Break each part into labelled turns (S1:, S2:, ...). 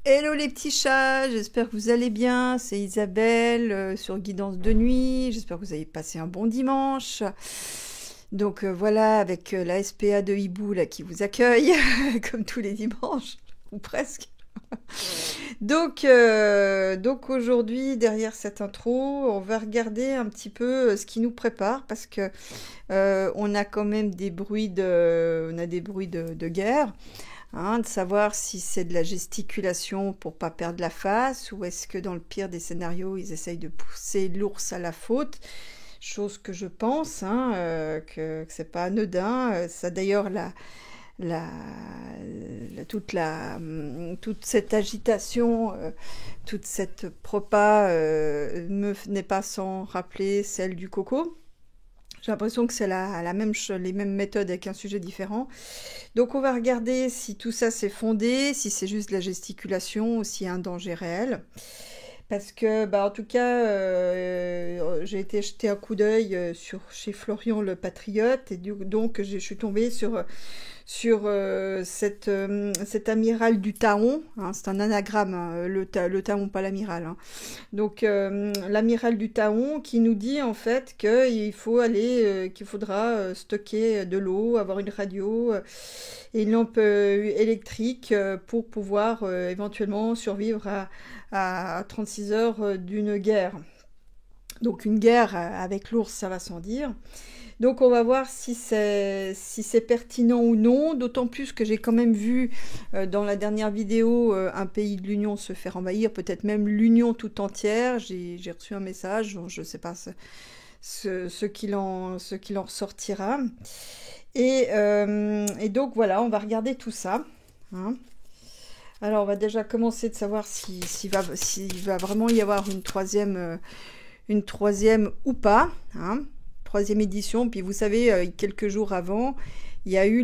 S1: Hello les petits chats, j'espère que vous allez bien, c'est Isabelle sur Guidance de nuit, j'espère que vous avez passé un bon dimanche. Donc voilà, avec la SPA de Hibou là, qui vous accueille, comme tous les dimanches, ou presque. Donc aujourd'hui, derrière cette intro, on va regarder un petit peu ce qui nous prépare, parce que on a quand même des bruits de guerre. Hein, de savoir si c'est de la gesticulation pour pas perdre la face, ou est-ce que dans le pire des scénarios, ils essayent de pousser l'ours à la faute, chose que je pense, hein, que c'est pas anodin. Ça d'ailleurs, la, toute cette agitation, toute cette propa n'est pas sans rappeler celle du coco. J'ai l'impression que c'est les mêmes méthodes avec un sujet différent. Donc on va regarder si tout ça s'est fondé, si c'est juste de la gesticulation ou s'il y a un danger réel. Parce que, en tout cas, j'ai été jeter un coup d'œil chez Florian le Patriote, et donc je suis tombée sur cet amiral du Taon, hein, c'est un anagramme, hein, le Taon, pas l'amiral. Hein. Donc l'amiral du Taon qui nous dit en fait qu'il faudra stocker de l'eau, avoir une radio et une lampe électrique pour pouvoir éventuellement survivre à 36 heures d'une guerre. Donc une guerre avec l'ours, ça va sans dire. Donc on va voir si c'est pertinent ou non, d'autant plus que j'ai quand même vu dans la dernière vidéo un pays de l'Union se faire envahir, peut-être même l'Union tout entière. J'ai reçu un message, je ne sais pas ce qu'il en ressortira. Et donc voilà, on va regarder tout ça. Hein. Alors on va déjà commencer de savoir s'il va vraiment y avoir une troisième ou pas. Hein. Troisième édition. Puis vous savez, quelques jours avant, il y a eu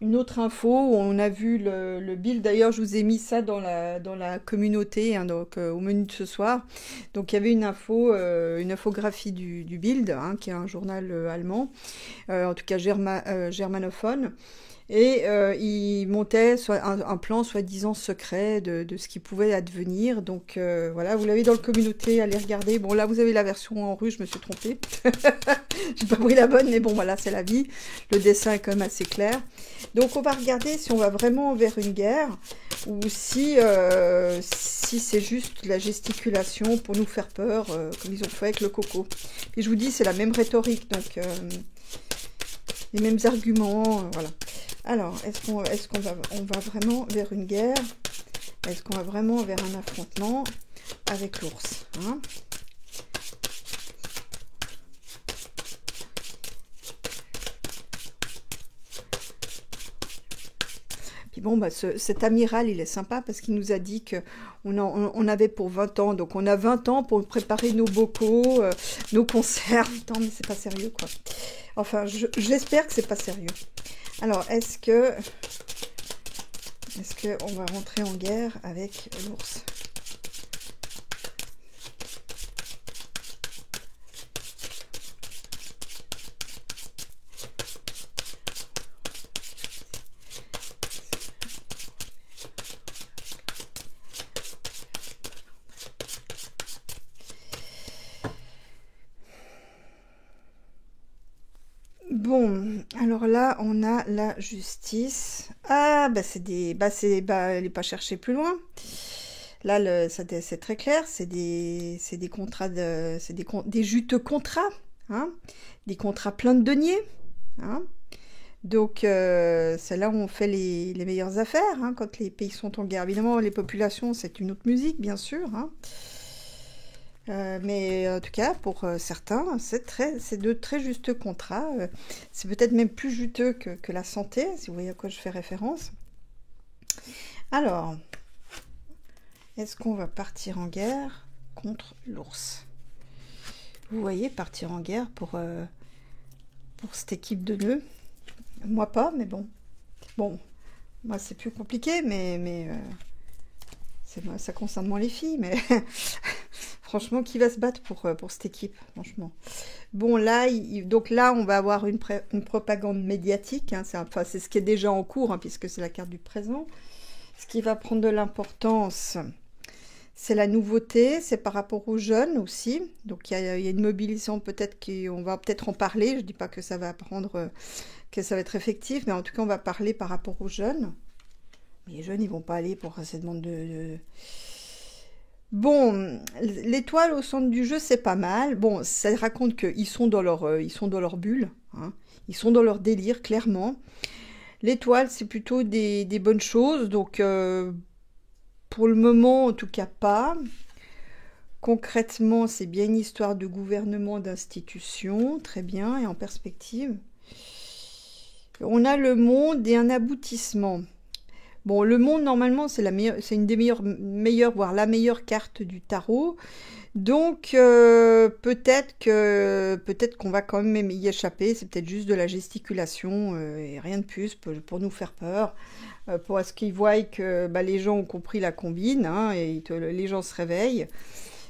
S1: une autre info où on a vu le build. D'ailleurs, je vous ai mis ça dans la communauté, hein, donc au menu de ce soir. Donc il y avait une infographie du build, hein, qui est un journal allemand, en tout cas germanophone. Et il montait un plan soi-disant secret de ce qui pouvait advenir. Donc voilà, vous l'avez dans le communauté, allez regarder. Bon, là, vous avez la version en russe, je me suis trompée. J'ai pas pris la bonne, mais bon, voilà, c'est la vie. Le dessin est quand même assez clair. Donc on va regarder si on va vraiment vers une guerre, ou si c'est juste la gesticulation pour nous faire peur, comme ils ont fait avec le coco. Et je vous dis, c'est la même rhétorique, donc les mêmes arguments, voilà. Alors, est-ce qu'on va vraiment vers une guerre? Est-ce qu'on va vraiment vers un affrontement avec l'ours, hein? Puis bon, cet amiral, il est sympa parce qu'il nous a dit qu'on avait pour 20 ans. Donc on a 20 ans pour préparer nos bocaux, nos conserves. Non, mais c'est pas sérieux, quoi. Enfin, j'espère que c'est pas sérieux. Alors, est-ce que on va rentrer en guerre avec l'ours? Bon, alors là, on a la justice. Ah, allez pas chercher plus loin. Là, c'est très clair, c'est des contrats des juteux contrats, hein, des contrats pleins de deniers, hein. Donc, c'est là où on fait les meilleures affaires, hein, quand les pays sont en guerre. Évidemment, les populations, c'est une autre musique, bien sûr, hein. Mais en tout cas, pour certains, c'est de très justes contrats. C'est peut-être même plus juteux que la santé, si vous voyez à quoi je fais référence. Alors, est-ce qu'on va partir en guerre contre l'ours? Vous voyez, partir en guerre pour cette équipe de nœuds. Moi pas, mais bon. Bon, moi c'est plus compliqué, mais ça concerne moins les filles, mais Franchement, qui va se battre pour cette équipe, franchement. Bon, là, donc là, on va avoir une propagande médiatique, hein, enfin, c'est ce qui est déjà en cours, hein, puisque c'est la carte du présent. Ce qui va prendre de l'importance, c'est la nouveauté, c'est par rapport aux jeunes aussi. Donc, il y a une mobilisation, peut-être qu'on va peut-être en parler. Je ne dis pas que ça va prendre, que ça va être effectif, mais en tout cas, on va parler par rapport aux jeunes. Mais les jeunes, ils vont pas aller pour cette demande Bon, l'étoile au centre du jeu, c'est pas mal. Bon, ça raconte qu'ils sont ils sont dans leur bulle, hein. Ils sont dans leur délire, clairement. L'étoile, c'est plutôt des bonnes choses, donc pour le moment, en tout cas pas. Concrètement, c'est bien une histoire de gouvernement, d'institution, très bien, et en perspective. On a le monde et un aboutissement. Bon, le monde, normalement, c'est une des meilleures, voire la meilleure carte du tarot. Donc, peut-être qu'on va quand même y échapper. C'est peut-être juste de la gesticulation et rien de plus pour nous faire peur. Pour ce qu'ils voient que bah, les gens ont compris la combine, hein, et les gens se réveillent.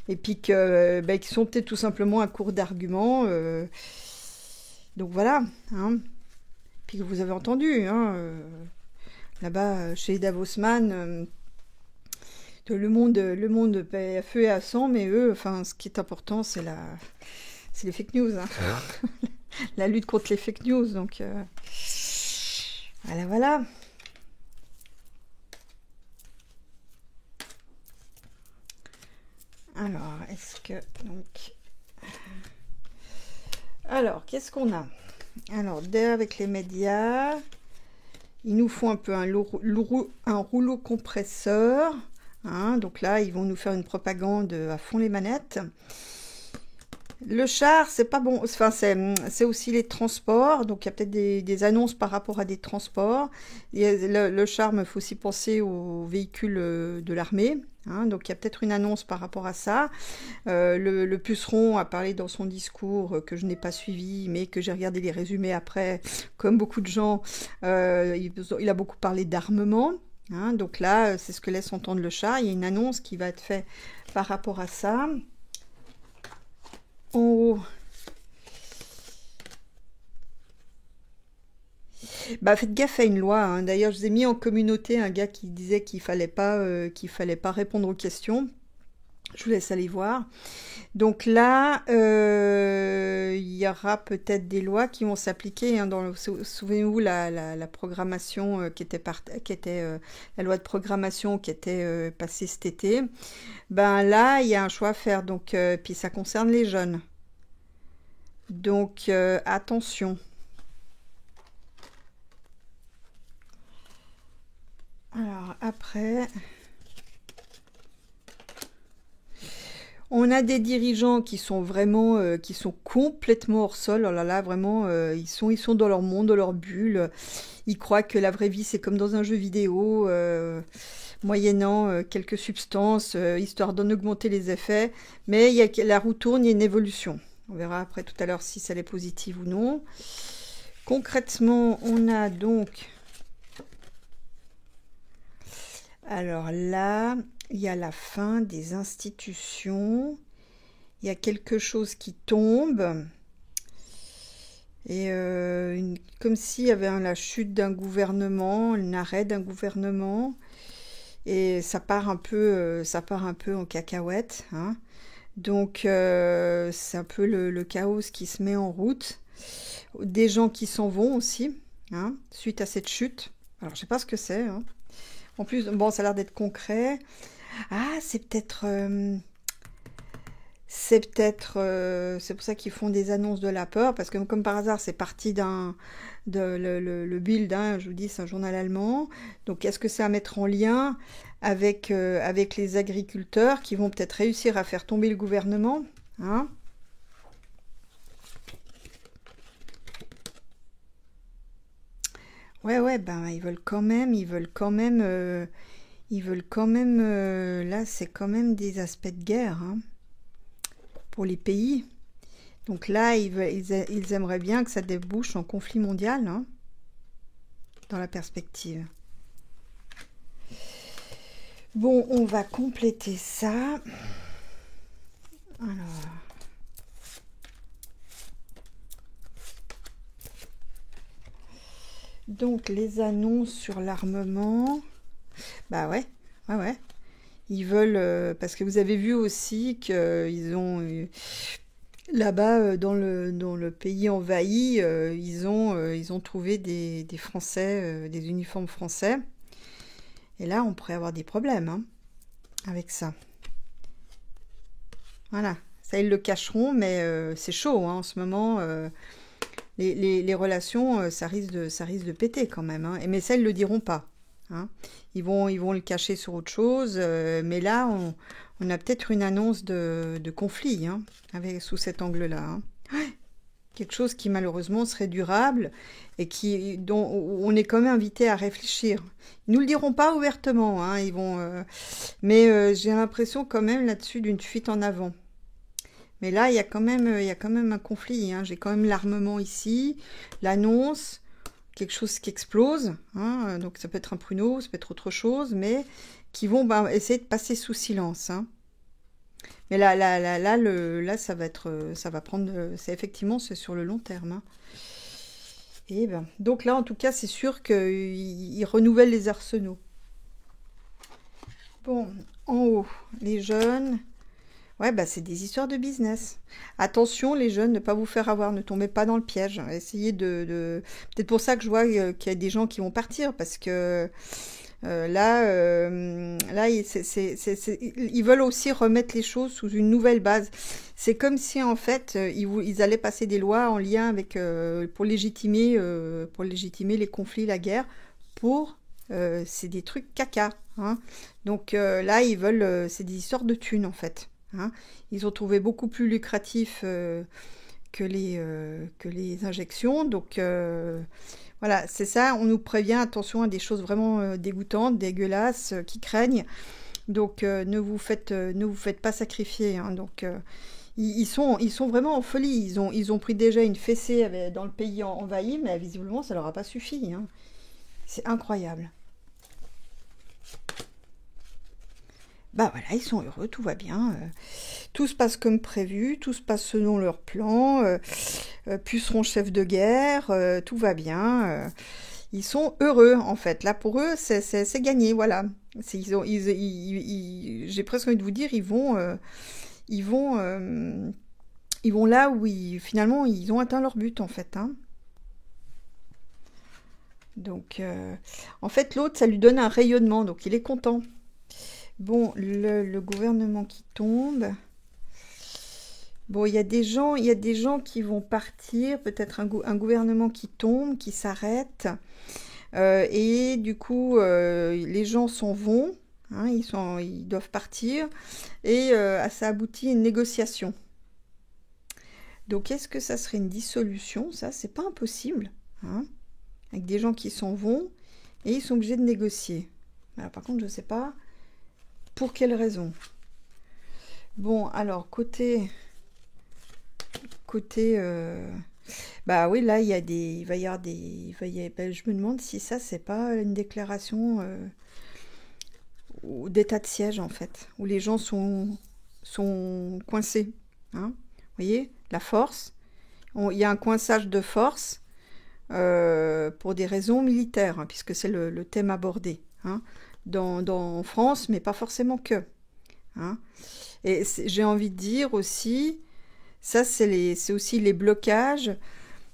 S1: Et puis qu'ils sont peut-être tout simplement à court d'arguments. Donc voilà, hein. Puis que vous avez entendu, hein, là-bas chez Davosman, le monde paie à feu et à sang, mais eux, enfin, ce qui est important, c'est les fake news, hein. La lutte contre les fake news. Donc voilà, voilà. Alors, est-ce que donc, alors, qu'est-ce qu'on a? Alors, avec les médias, ils nous font un peu un rouleau compresseur, hein. Donc là, ils vont nous faire une propagande à fond les manettes. Le char, c'est pas bon. Enfin, c'est aussi les transports. Donc, il y a peut-être des annonces par rapport à des transports. Le char, il faut aussi penser aux véhicules de l'armée, hein. Donc, il y a peut-être une annonce par rapport à ça. Le puceron a parlé dans son discours que je n'ai pas suivi, mais que j'ai regardé les résumés après, comme beaucoup de gens. Il a beaucoup parlé d'armement, hein. Donc là, c'est ce que laisse entendre le char. Il y a une annonce qui va être faite par rapport à ça. En haut, bah faites gaffe à une loi, hein. D'ailleurs, je vous ai mis en communauté un gars qui disait qu'il fallait pas répondre aux questions. Je vous laisse aller voir. Donc là, il y aura peut-être des lois qui vont s'appliquer, hein, souvenez-vous la programmation la loi de programmation qui était passée cet été. Ben là, il y a un choix à faire. Donc, puis ça concerne les jeunes. Donc, attention. Alors, après, on a des dirigeants qui sont vraiment, qui sont complètement hors sol. Oh là là, vraiment, ils sont dans leur monde, dans leur bulle. Ils croient que la vraie vie, c'est comme dans un jeu vidéo, moyennant quelques substances, histoire d'en augmenter les effets. Mais la roue tourne, il y a une évolution. On verra après tout à l'heure si ça est positive ou non. Concrètement, on a donc... Alors là, il y a la fin des institutions. Il y a quelque chose qui tombe. Et comme s'il y avait la chute d'un gouvernement, l'arrêt d'un gouvernement. Et ça part un peu en cacahuète, hein. Donc, c'est un peu le chaos qui se met en route. Des gens qui s'en vont aussi, hein, suite à cette chute. Alors, je sais pas ce que c'est, hein. En plus, bon, ça a l'air d'être concret. Ah, c'est pour ça qu'ils font des annonces de la peur, parce que comme par hasard, c'est parti le Bild, hein, je vous dis, c'est un journal allemand. Donc, est-ce que c'est à mettre en lien avec les agriculteurs qui vont peut-être réussir à faire tomber le gouvernement, hein? Ouais, ouais, ben là, c'est quand même des aspects de guerre, hein, pour les pays. Donc là, ils aimeraient bien que ça débouche en conflit mondial, hein, dans la perspective. Bon, on va compléter ça. Alors, donc les annonces sur l'armement. Bah ouais, ouais, ouais. Ils veulent, parce que vous avez vu aussi qu'ils ont, là-bas, dans le pays envahi, ils ont trouvé des Français, des uniformes français. Et là, on pourrait avoir des problèmes hein, avec ça. Voilà. Ça, ils le cacheront, mais c'est chaud hein, en ce moment. Les relations, ça risque de péter quand même. Hein. Mais ça, ils le diront pas. Hein. Ils vont le cacher sur autre chose. Mais là, on a peut-être une annonce de conflit hein, sous cet angle-là. Hein. Quelque chose qui malheureusement serait durable et dont on est quand même invité à réfléchir. Ils nous le diront pas ouvertement. Hein, mais j'ai l'impression quand même là-dessus d'une fuite en avant. Mais là, il y a quand même un conflit. Hein. J'ai quand même l'armement ici, l'annonce, quelque chose qui explose. Hein. Donc ça peut être un pruneau, ça peut être autre chose, mais qui vont essayer de passer sous silence. Hein. Mais là, ça va prendre, c'est effectivement, c'est sur le long terme. Hein. Et ben, donc là, en tout cas, c'est sûr qu'ils renouvellent les arsenaux. Bon, en haut, les jeunes. Ouais, bah c'est des histoires de business. Attention, les jeunes, ne pas vous faire avoir, ne tombez pas dans le piège. Essayez Peut-être pour ça que je vois qu'il y a des gens qui vont partir, parce que là, ils veulent aussi remettre les choses sous une nouvelle base. C'est comme si, en fait, ils allaient passer des lois en lien avec, pour légitimer les conflits, la guerre, c'est des trucs caca. Hein. Donc là, c'est des histoires de thunes, en fait. Hein. Ils ont trouvé beaucoup plus lucratif que les injections. Donc voilà, c'est ça. On nous prévient, attention à des choses vraiment dégoûtantes, dégueulasses, qui craignent. Donc ne vous faites pas sacrifier. Hein. Donc ils sont vraiment en folie. Ils ont pris déjà une fessée dans le pays envahi, mais visiblement ça leur a pas suffi. Hein. C'est incroyable. Bah voilà, ils sont heureux, tout va bien. Tout se passe comme prévu, tout se passe selon leur plan. Puceron chef de guerre, tout va bien. Ils sont heureux, en fait. Là, pour eux, c'est gagné, voilà. J'ai presque envie de vous dire, ils vont, ils vont là où finalement, ils ont atteint leur but, en fait. Hein. Donc, en fait, l'autre, ça lui donne un rayonnement, donc il est content. Bon, le gouvernement qui tombe. Bon, il y a des gens qui vont partir, peut-être un gouvernement qui tombe, qui s'arrête, et du coup, les gens s'en vont, hein, ils doivent partir, et ça aboutit à une négociation. Donc, est-ce que ça serait une dissolution? Ça, c'est pas impossible, hein, avec des gens qui s'en vont, et ils sont obligés de négocier. Alors, par contre, je sais pas pour quelle raison. Bon, alors, côté bah oui, là, il va y avoir je me demande si ça, c'est pas une déclaration d'état de siège, en fait, où les gens sont coincés. Hein. Vous voyez, la force. Il y a un coinçage de force pour des raisons militaires, hein, puisque c'est le thème abordé. Hein, en France, mais pas forcément que. Hein. Et j'ai envie de dire aussi, ça, c'est aussi les blocages.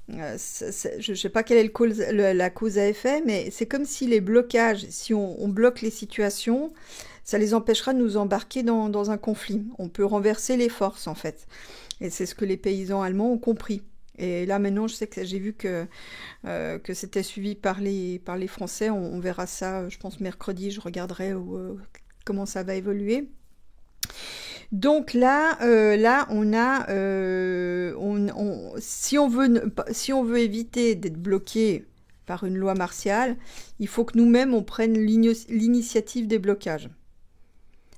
S1: Je ne sais pas quelle est la cause à effet, mais c'est comme si les blocages, si on bloque les situations, ça les empêchera de nous embarquer dans un conflit. On peut renverser les forces, en fait. Et c'est ce que les paysans allemands ont compris. Et là, maintenant, je sais que j'ai vu que c'était suivi par les Français. On verra ça, je pense, mercredi. Je regarderai comment ça va évoluer. Donc là, on a, si on veut éviter d'être bloqué par une loi martiale, il faut que nous-mêmes on prenne l'initiative des blocages.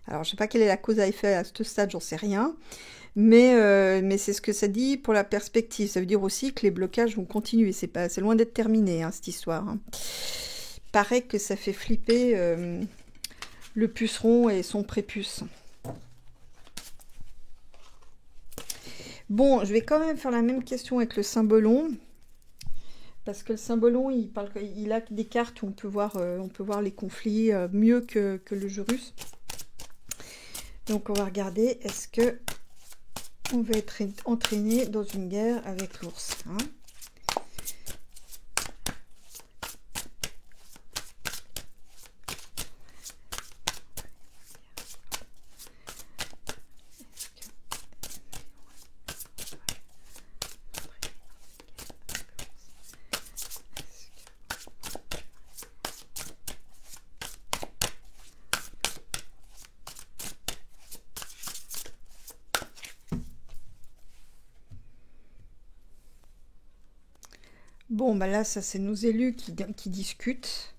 S1: Alors, je ne sais pas quelle est la cause à effet à ce stade, j'en sais rien, mais c'est ce que ça dit pour la perspective. Ça veut dire aussi que les blocages vont continuer. C'est loin d'être terminé, hein, cette histoire. Hein. Paraît que ça fait flipper le puceron et son prépuce. Bon, je vais quand même faire la même question avec le symbolon. Parce que le symbolon, il a des cartes où on peut voir les conflits mieux que le jeu russe. Donc on va regarder, est-ce que on va être entraîné dans une guerre avec l'ours, hein? Bon, bah là, ça, c'est nos élus qui discutent.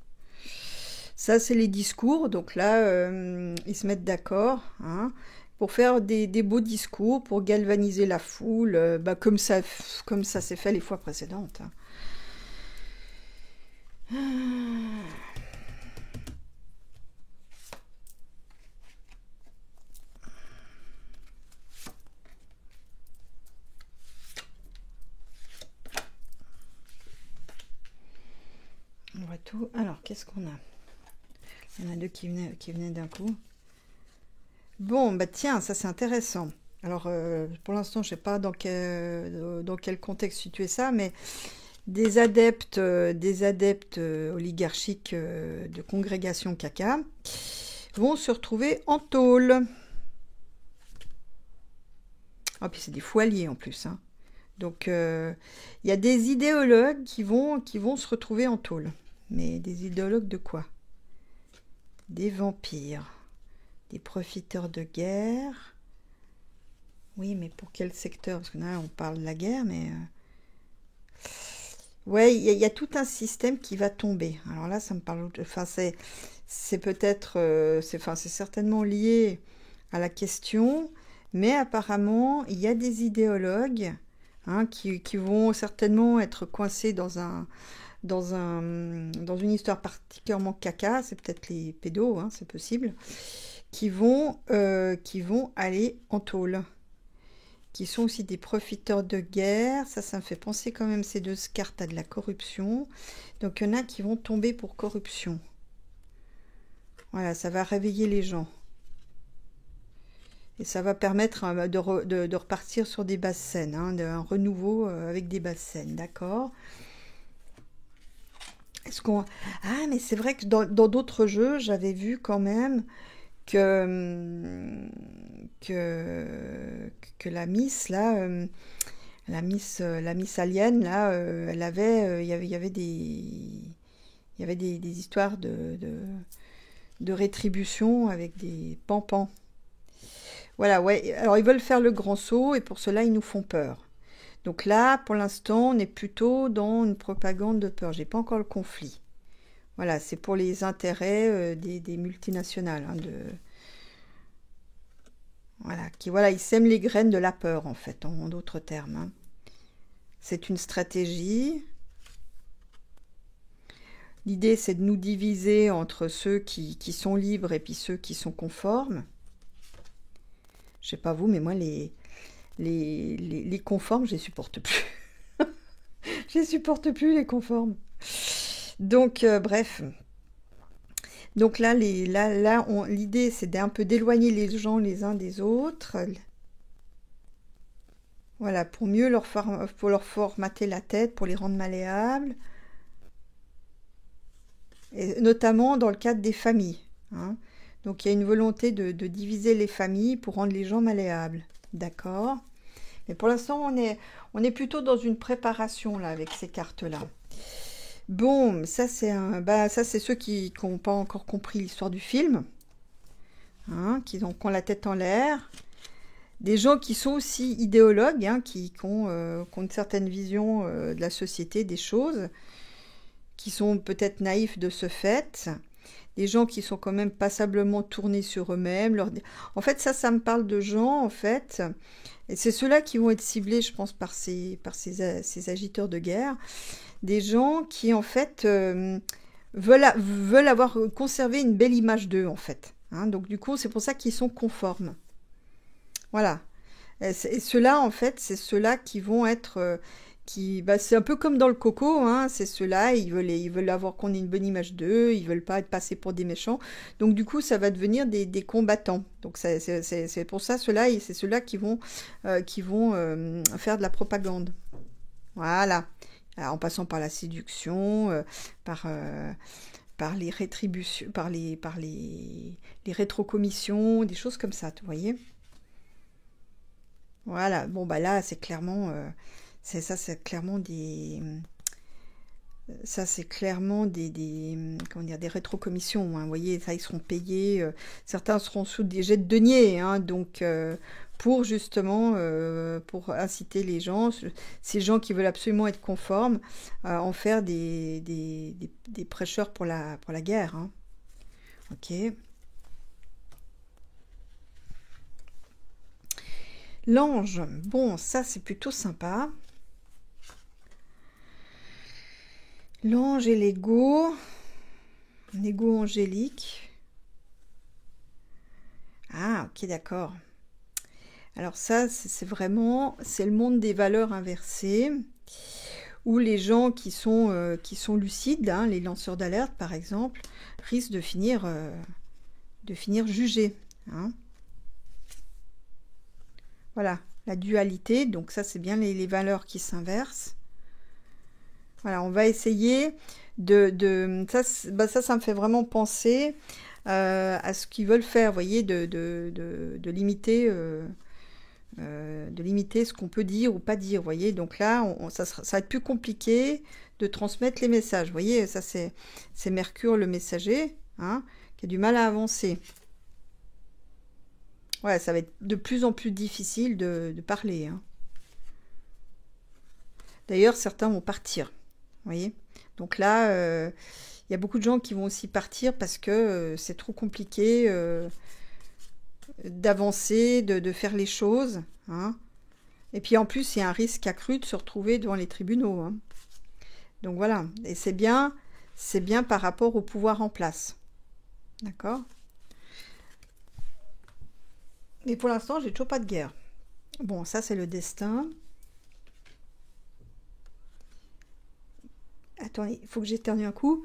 S1: Ça, c'est les discours. Donc là, ils se mettent d'accord, hein, pour faire des beaux discours, pour galvaniser la foule, bah, comme ça s'est fait les fois précédentes, hein. On voit tout. Alors, qu'est-ce qu'on a? Il y en a deux qui venaient d'un coup. Bon, bah tiens, ça c'est intéressant. Alors, pour l'instant, je ne sais pas dans quel contexte situer ça, mais des adeptes oligarchiques de congrégation caca vont se retrouver en tôle. Ah, puis c'est des foualiers en plus, hein. Donc, il y a des idéologues qui vont se retrouver en tôle. Mais des idéologues de quoi? Des vampires, des profiteurs de guerre. Oui, mais pour quel secteur? Parce que là, on parle de la guerre, mais... Ouais, il y a tout un système qui va tomber. Alors là, ça me parle... Enfin, c'est peut-être... c'est certainement lié à la question, mais apparemment, il y a des idéologues, hein, qui vont certainement être coincés dans une histoire particulièrement caca, c'est peut-être les pédos, hein, c'est possible, qui vont aller en tôle, qui sont aussi des profiteurs de guerre. Ça me fait penser quand même, ces deux cartes, à de la corruption. Donc il y en a qui vont tomber pour corruption. Voilà, ça va réveiller les gens. Et ça va permettre de repartir sur des bases saines, hein, un renouveau avec des bases saines, d'accord? Ah, mais c'est vrai que dans d'autres jeux, j'avais vu quand même que, que la Miss, là, la Miss Alien, là, elle avait, il y avait des histoires de rétribution avec des pampans. Voilà, ouais. Alors, ils veulent faire le grand saut et pour cela, ils nous font peur. Donc là, pour l'instant, on est plutôt dans une propagande de peur. J'ai pas encore le conflit. Voilà, c'est pour les intérêts des multinationales, hein, voilà, ils sèment les graines de la peur, en fait, en d'autres termes, hein. C'est une stratégie. L'idée, c'est de nous diviser entre ceux qui sont libres et puis ceux qui sont conformes. Je sais pas vous, mais moi, les conformes, je les supporte plus. Je les supporte plus, les conformes. Donc, bref. Donc là, l'idée, c'est d'un peu d'éloigner les gens les uns des autres. Voilà, pour mieux pour leur formater la tête, pour les rendre malléables. Et notamment dans le cadre des familles, hein. Donc il y a une volonté de diviser les familles pour rendre les gens malléables. D'accord? Mais pour l'instant, on est plutôt dans une préparation là, avec ces cartes-là. Bon, ça c'est ceux qui n'ont pas encore compris l'histoire du film, hein, qui ont la tête en l'air. Des gens qui sont aussi idéologues, hein, qui ont une certaine vision de la société, des choses, qui sont peut-être naïfs de ce fait. Des gens qui sont quand même passablement tournés sur eux-mêmes. En fait, ça me parle de gens, en fait, et c'est ceux-là qui vont être ciblés, je pense, par ces agiteurs de guerre. Des gens qui, en fait, veulent avoir conservé une belle image d'eux, en fait, hein. Donc, du coup, c'est pour ça qu'ils sont conformes. Voilà. Et ceux-là, en fait, c'est ceux-là qui vont être... bah, c'est un peu comme dans le coco, hein, c'est ceux-là, ils veulent avoir qu'on ait une bonne image d'eux, ils veulent pas être passés pour des méchants. Donc du coup, ça va devenir des combattants. Donc c'est pour ça, ceux-là, c'est ceux-là qui vont faire de la propagande. Voilà. Alors, en passant par la séduction, par, par les rétributions, les rétrocommissions, des choses comme ça, vous voyez? Voilà. Bon, bah là, c'est clairement... c'est clairement des... Ça, c'est clairement comment dire, des rétrocommissions, hein. Vous voyez, ça, ils seront payés. Certains seront sous des jets de deniers, hein, donc pour justement, pour inciter les gens, ces gens qui veulent absolument être conformes, en faire des prêcheurs pour la guerre, hein. Ok. L'ange, bon, ça, c'est plutôt sympa. L'ange et l'ego angélique. Ah, ok, d'accord. Alors ça, c'est vraiment, c'est le monde des valeurs inversées, où les gens qui sont lucides, hein, les lanceurs d'alerte par exemple, risquent de finir jugés, hein. Voilà, la dualité, donc ça c'est bien les valeurs qui s'inversent. Voilà, on va essayer ça me fait vraiment penser à ce qu'ils veulent faire, vous voyez, de limiter ce qu'on peut dire ou pas dire, vous voyez. Donc là, ça va être plus compliqué de transmettre les messages. Vous voyez, ça c'est Mercure le messager, hein, qui a du mal à avancer. Ouais, ça va être de plus en plus difficile de parler, hein. D'ailleurs, certains vont partir, vous voyez. Donc là, il y a beaucoup de gens qui vont aussi partir parce que c'est trop compliqué d'avancer, de faire les choses, hein. Et puis en plus, il y a un risque accru de se retrouver devant les tribunaux, hein. Donc voilà, et c'est bien par rapport au pouvoir en place. D'accord? Mais pour l'instant, j'ai toujours pas de guerre. Bon, ça c'est le destin. Attendez, il faut que j'éternue un coup.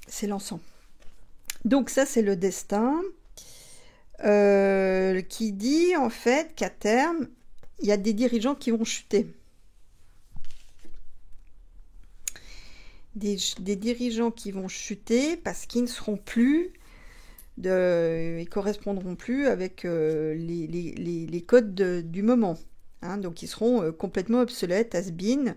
S1: C'est l'encens. Donc ça c'est le destin. Qui dit en fait qu'à terme, il y a des dirigeants qui vont chuter. Des dirigeants qui vont chuter parce qu'ils ne seront plus, ils correspondront plus avec les codes du moment, hein. Donc ils seront complètement obsolètes, has-been.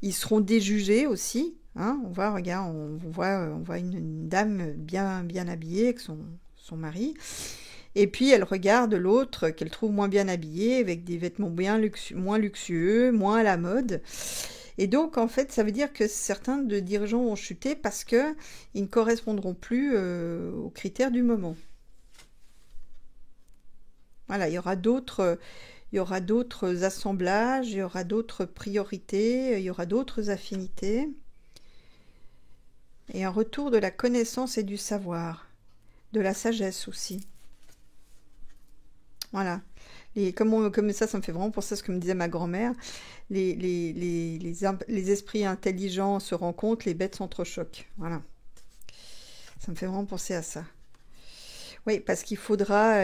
S1: Ils seront déjugés aussi, hein. On voit, regarde, on voit une dame bien habillée avec son mari. Et puis elle regarde l'autre qu'elle trouve moins bien habillé, avec des vêtements moins luxueux, moins à la mode. Et donc en fait, ça veut dire que certains de dirigeants vont chuter parce que ils ne correspondront plus aux critères du moment. Voilà, il y aura d'autres assemblages, il y aura d'autres priorités, il y aura d'autres affinités. Et un retour de la connaissance et du savoir, de la sagesse aussi. Voilà. Comme ça me fait vraiment penser à ce que me disait ma grand-mère. Les esprits intelligents se rencontrent, les bêtes s'entrechoquent. Voilà. Ça me fait vraiment penser à ça. Oui, parce qu'il faudra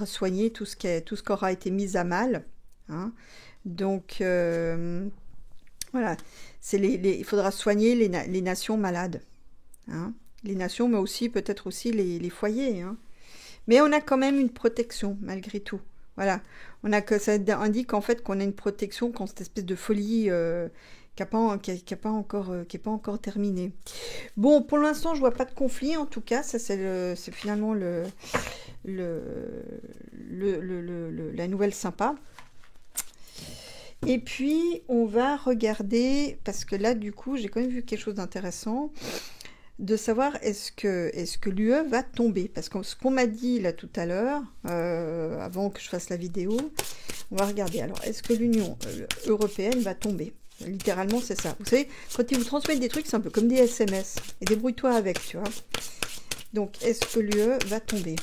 S1: soigner tout ce qui aura été mis à mal, hein. Donc, voilà. Il faudra soigner les nations malades, hein. Les nations, mais aussi peut-être aussi les foyers, hein. Mais on a quand même une protection, malgré tout. Voilà. Ça indique en fait qu'on a une protection contre cette espèce de folie qui n'est pas encore terminée. Bon, pour l'instant, je vois pas de conflit, en tout cas. Ça, c'est finalement la nouvelle sympa. Et puis, on va regarder, parce que là, du coup, j'ai quand même vu quelque chose d'intéressant, de savoir est-ce que l'UE va tomber. Parce que ce qu'on m'a dit là tout à l'heure, avant que je fasse la vidéo, on va regarder. Alors, est-ce que l'Union européenne va tomber? Littéralement, c'est ça. Vous savez, quand ils vous transmettent des trucs, c'est un peu comme des SMS. Et débrouille-toi avec, tu vois. Donc, est-ce que l'UE va tomber?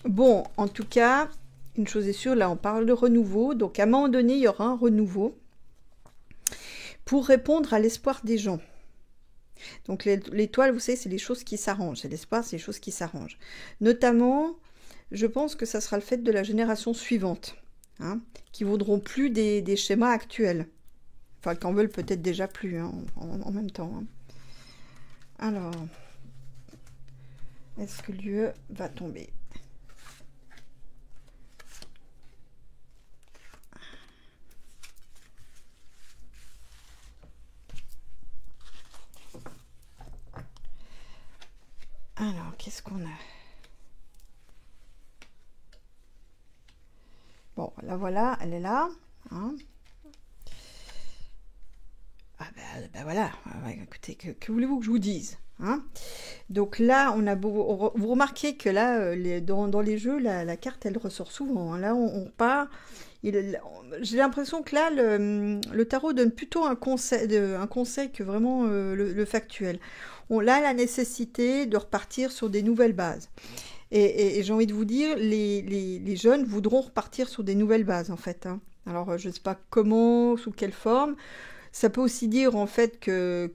S1: Bon, en tout cas, une chose est sûre, là on parle de renouveau, donc à un moment donné, il y aura un renouveau pour répondre à l'espoir des gens. Donc l'étoile, vous savez, c'est les choses qui s'arrangent, c'est l'espoir, c'est les choses qui s'arrangent. Notamment, je pense que ça sera le fait de la génération suivante, hein, qui vaudront plus des schémas actuels. Enfin, qu'en veulent peut-être déjà plus, hein, en même temps. Hein. Alors, est-ce que l'UE va tomber? Alors, qu'est-ce qu'on a? Bon, la voilà, elle est là. Hein. Ah ben voilà, écoutez, que voulez-vous que je vous dise, hein? Donc là, on a beau, vous remarquez que là, dans les jeux, la carte, elle ressort souvent. Hein. Là, on part. J'ai l'impression que là, le tarot donne plutôt un conseil que vraiment le factuel. On a la nécessité de repartir sur des nouvelles bases. Et j'ai envie de vous dire, les jeunes voudront repartir sur des nouvelles bases, en fait. Hein. Alors, je ne sais pas comment, sous quelle forme. Ça peut aussi dire en fait que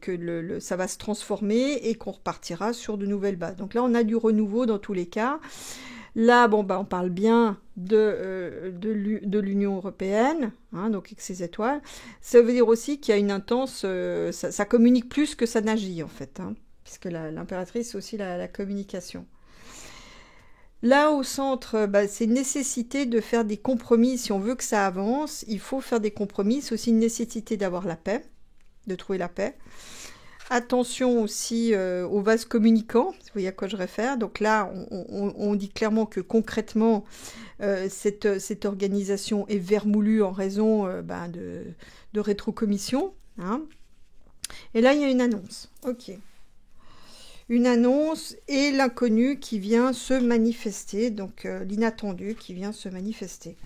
S1: ça va se transformer et qu'on repartira sur de nouvelles bases. Donc là, on a du renouveau dans tous les cas. Là, bon, bah, on parle bien de l'Union européenne, hein, donc avec ses étoiles. Ça veut dire aussi qu'il y a une intense... ça communique plus que ça n'agit, en fait, hein, puisque l'impératrice, c'est aussi la communication. Là, au centre, bah, c'est une nécessité de faire des compromis. Si on veut que ça avance, il faut faire des compromis. C'est aussi une nécessité d'avoir la paix, de trouver la paix. Attention aussi aux vases communicants, vous voyez à quoi je réfère. Donc là, on dit clairement que concrètement, cette organisation est vermoulue en raison de rétrocommission. Hein. Et là, il y a une annonce. Ok. Une annonce et l'inconnu qui vient se manifester, donc l'inattendu qui vient se manifester.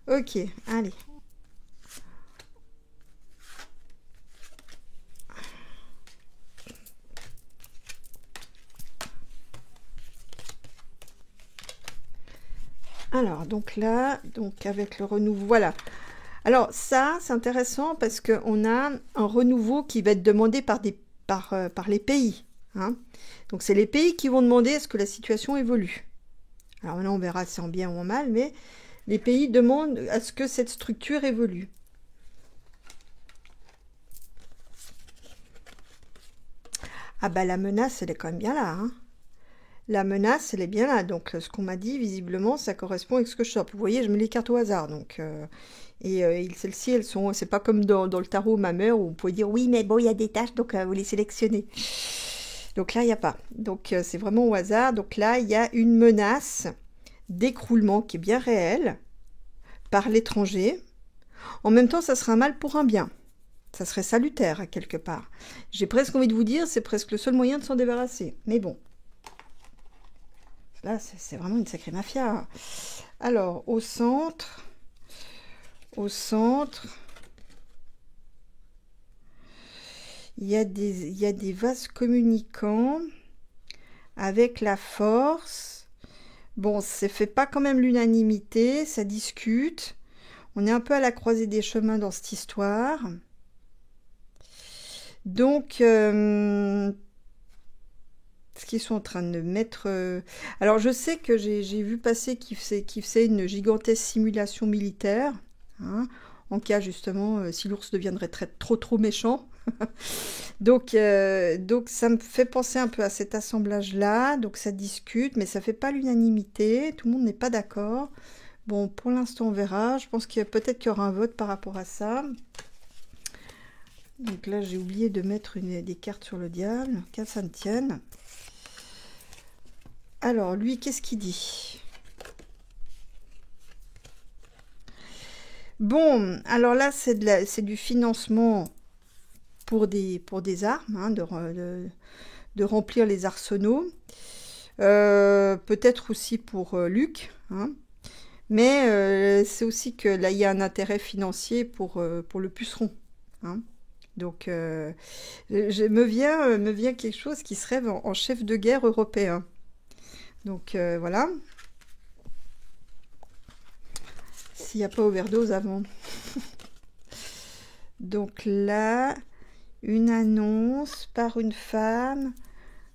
S1: Ok, allez. Alors, donc là, donc avec le renouveau, voilà. Alors ça, c'est intéressant parce qu'on a un renouveau qui va être demandé par les pays. Hein. Donc c'est les pays qui vont demander à ce que la situation évolue. Alors maintenant on verra si c'est en bien ou en mal, mais les pays demandent à ce que cette structure évolue. Ah bah la menace, elle est quand même bien là. Hein. La menace, elle est bien là. Donc ce qu'on m'a dit, visiblement, ça correspond avec ce que je chope. Vous voyez, je mets les cartes au hasard. Donc, celles-ci, elles sont... C'est pas comme dans le tarot ma mère où vous pouvez dire, oui, mais bon, il y a des tâches, donc vous les sélectionnez. Donc là, il n'y a pas. Donc c'est vraiment au hasard. Donc là, il y a une menace d'écroulement qui est bien réelle par l'étranger. En même temps, ça sera un mal pour un bien. Ça serait salutaire, à quelque part. J'ai presque envie de vous dire, c'est presque le seul moyen de s'en débarrasser. Mais bon. Là, c'est vraiment une sacrée mafia. Alors, au centre... Il y a des vases communicants avec la force. Bon, ça fait pas quand même l'unanimité, ça discute. On est un peu à la croisée des chemins dans cette histoire. Donc, ce qu'ils sont en train de mettre... Alors, je sais que j'ai vu passer qu'ils faisaient une gigantesque simulation militaire. Hein, en cas, justement, si l'ours deviendrait trop méchant. donc ça me fait penser un peu à cet assemblage-là. Donc ça discute, mais ça fait pas l'unanimité. Tout le monde n'est pas d'accord. Bon, pour l'instant, on verra. Je pense qu'il y a peut-être qu'il y aura un vote par rapport à ça. Donc là, j'ai oublié de mettre des cartes sur le diable. Qu'à ça ne tienne. Alors, lui, qu'est-ce qu'il dit? Bon, alors là, c'est du financement pour des armes, hein, de remplir les arsenaux. Peut-être aussi pour Luc, hein. Mais c'est aussi que là, il y a un intérêt financier pour le puceron, hein. Donc, me vient quelque chose qui se rêve en chef de guerre européen. Donc, voilà. S'il n'y a pas overdose avant. Donc là, une annonce par une femme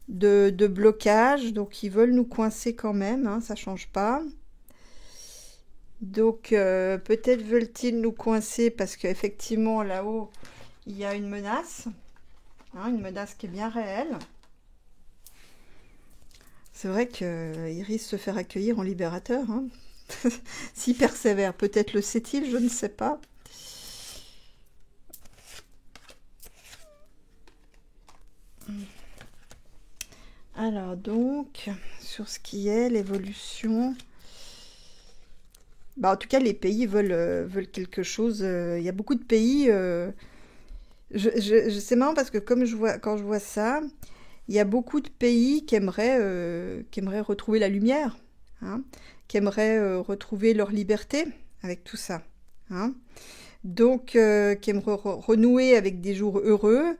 S1: de blocage. Donc, ils veulent nous coincer quand même, hein, ça change pas. Donc, peut-être veulent-ils nous coincer parce qu'effectivement, là-haut, il y a une menace. Hein, une menace qui est bien réelle. C'est vrai qu'il risque de se faire accueillir en libérateur, hein. S'il persévère, peut-être le sait-il, je ne sais pas. Alors donc, sur ce qui est l'évolution... Bah, en tout cas, les pays veulent quelque chose. Il y a beaucoup de pays... c'est marrant parce que comme quand je vois ça, il y a beaucoup de pays qui aimeraient retrouver la lumière, hein, qui aimeraient retrouver leur liberté avec tout ça, hein. Donc, qui aimeraient renouer avec des jours heureux.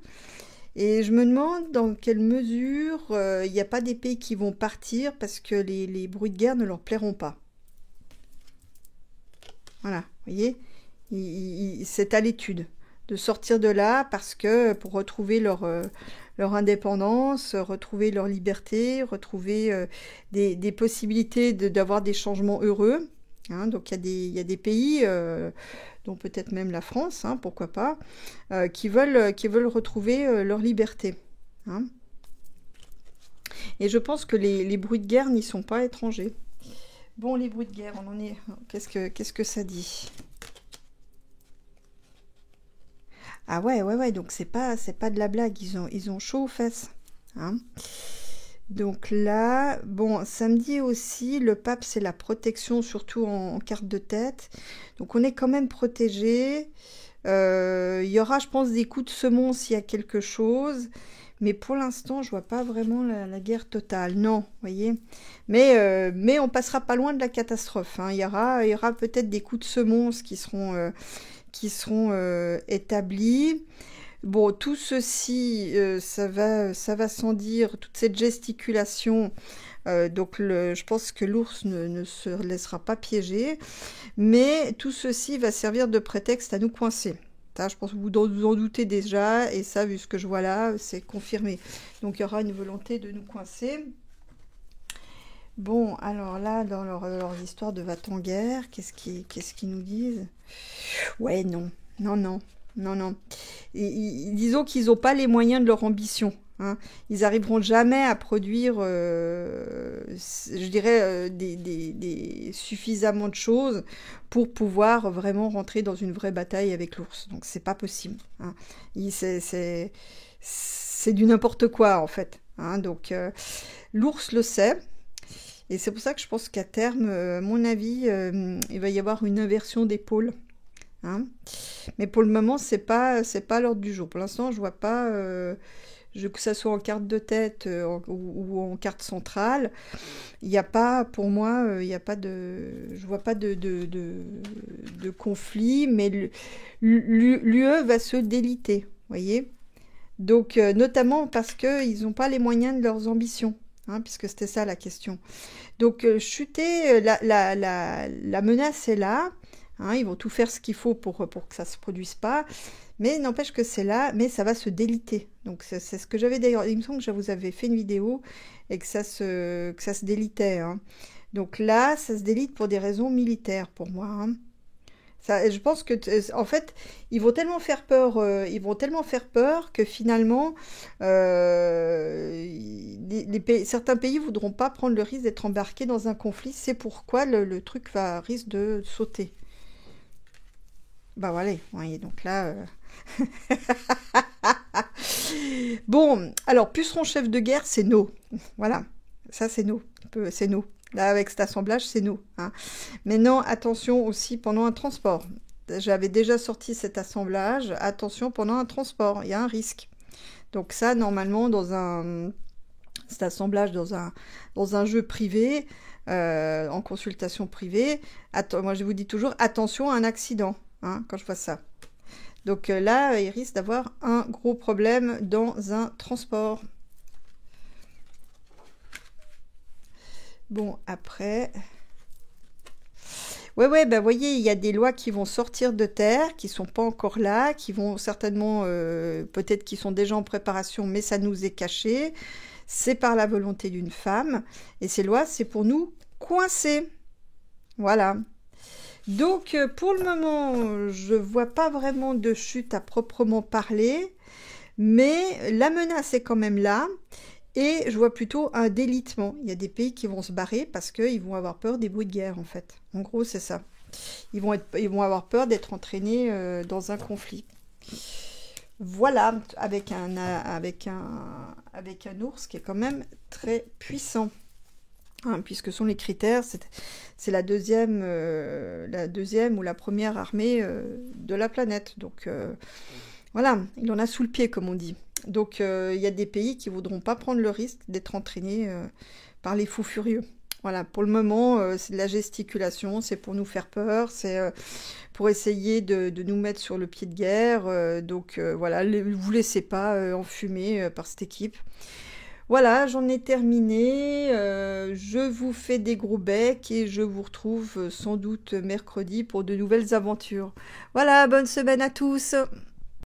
S1: Et je me demande dans quelle mesure il n'y a pas des pays qui vont partir parce que les bruits de guerre ne leur plairont pas. Voilà, vous voyez, c'est à l'étude de sortir de là parce que pour retrouver leur indépendance, retrouver leur liberté, retrouver des possibilités d'avoir des changements heureux, hein. Donc il y a des pays, dont peut-être même la France, hein, pourquoi pas, qui veulent retrouver leur liberté, hein. Et je pense que les bruits de guerre n'y sont pas étrangers. Bon, les bruits de guerre, on en est... Qu'est-ce que ça dit? Ah ouais, donc c'est pas de la blague, ils ont chaud aux fesses, hein. Donc là, bon, samedi aussi, le pape, c'est la protection, surtout en carte de tête. Donc on est quand même protégé. Il y aura, je pense, des coups de semonce s'il y a quelque chose. Mais pour l'instant, je vois pas vraiment la guerre totale. Non, vous voyez. Mais on passera pas loin de la catastrophe, hein. Il y aura peut-être des coups de semonce qui seront établis. Bon, tout ceci, ça va sans dire, toute cette gesticulation, donc je pense que l'ours ne se laissera pas piéger, mais tout ceci va servir de prétexte à nous coincer. Ça, je pense que vous en doutez déjà, et ça, vu ce que je vois là, c'est confirmé. Donc il y aura une volonté de nous coincer. Bon, alors là, dans leurs histoires de va-t-en-guerre, qu'est-ce qu'ils nous disent? Ouais, non. Disons qu'ils n'ont pas les moyens de leur ambition, hein. Ils arriveront jamais à produire, je dirais, suffisamment de choses pour pouvoir vraiment rentrer dans une vraie bataille avec l'ours. Donc c'est pas possible, hein. C'est du n'importe quoi en fait, hein. Donc l'ours le sait. Et c'est pour ça que je pense qu'à terme, à mon avis, il va y avoir une inversion des pôles, hein. Mais pour le moment, c'est pas l'ordre du jour. Pour l'instant, je vois pas, que ça soit en carte de tête ou en carte centrale. Il n'y a pas, pour moi, je vois pas de conflit, mais l'UE va se déliter, vous voyez. Donc, notamment parce qu'ils n'ont pas les moyens de leurs ambitions, hein, puisque c'était ça la question. Donc, chuter, la menace est là. Hein, ils vont tout faire ce qu'il faut pour que ça ne se produise pas. Mais n'empêche que c'est là, mais ça va se déliter. Donc c'est ce que j'avais d'ailleurs. Il me semble que je vous avais fait une vidéo et que ça se délitait, hein. Donc là, ça se délite pour des raisons militaires pour moi, hein. Ça, je pense que en fait, ils vont tellement faire peur que finalement, certains pays voudront pas prendre le risque d'être embarqués dans un conflit. C'est pourquoi le truc risque de sauter. Bah voilà, vous voyez, donc là... Bon, alors, puceron chef de guerre, c'est no. Voilà, ça c'est no. C'est no. Là, avec cet assemblage, c'est no, hein. Maintenant, attention aussi pendant un transport. j'avais déjà sorti cet assemblage. Attention, pendant un transport, il y a un risque. Donc ça, normalement, cet assemblage dans un jeu privé, en consultation privée, moi je vous dis toujours, attention à un accident, hein, quand je vois ça. Donc là, il risque d'avoir un gros problème dans un transport. Bon, après... Ouais, bah voyez, il y a des lois qui vont sortir de terre, qui sont pas encore là, qui vont certainement, peut-être qui sont déjà en préparation, mais ça nous est caché. C'est par la volonté d'une femme. Et ces lois, c'est pour nous coincer. Voilà. Donc, pour le moment, je vois pas vraiment de chute à proprement parler, mais la menace est quand même là. Et je vois plutôt un délitement. Il y a des pays qui vont se barrer parce qu'ils vont avoir peur des bruits de guerre, en fait. En gros, c'est ça. Ils vont avoir peur d'être entraînés dans un conflit. Voilà, avec un ours qui est quand même très puissant. Hein, puisque ce sont les critères, c'est la deuxième ou la première armée de la planète. Donc voilà, il en a sous le pied, comme on dit. Donc il y a des pays qui ne voudront pas prendre le risque d'être entraînés par les fous furieux. Voilà, pour le moment, c'est de la gesticulation, c'est pour nous faire peur, c'est pour essayer de nous mettre sur le pied de guerre. Donc voilà, vous laissez pas enfumer par cette équipe. Voilà, j'en ai terminé. Je vous fais des gros becs et je vous retrouve sans doute mercredi pour de nouvelles aventures. Voilà, bonne semaine à tous!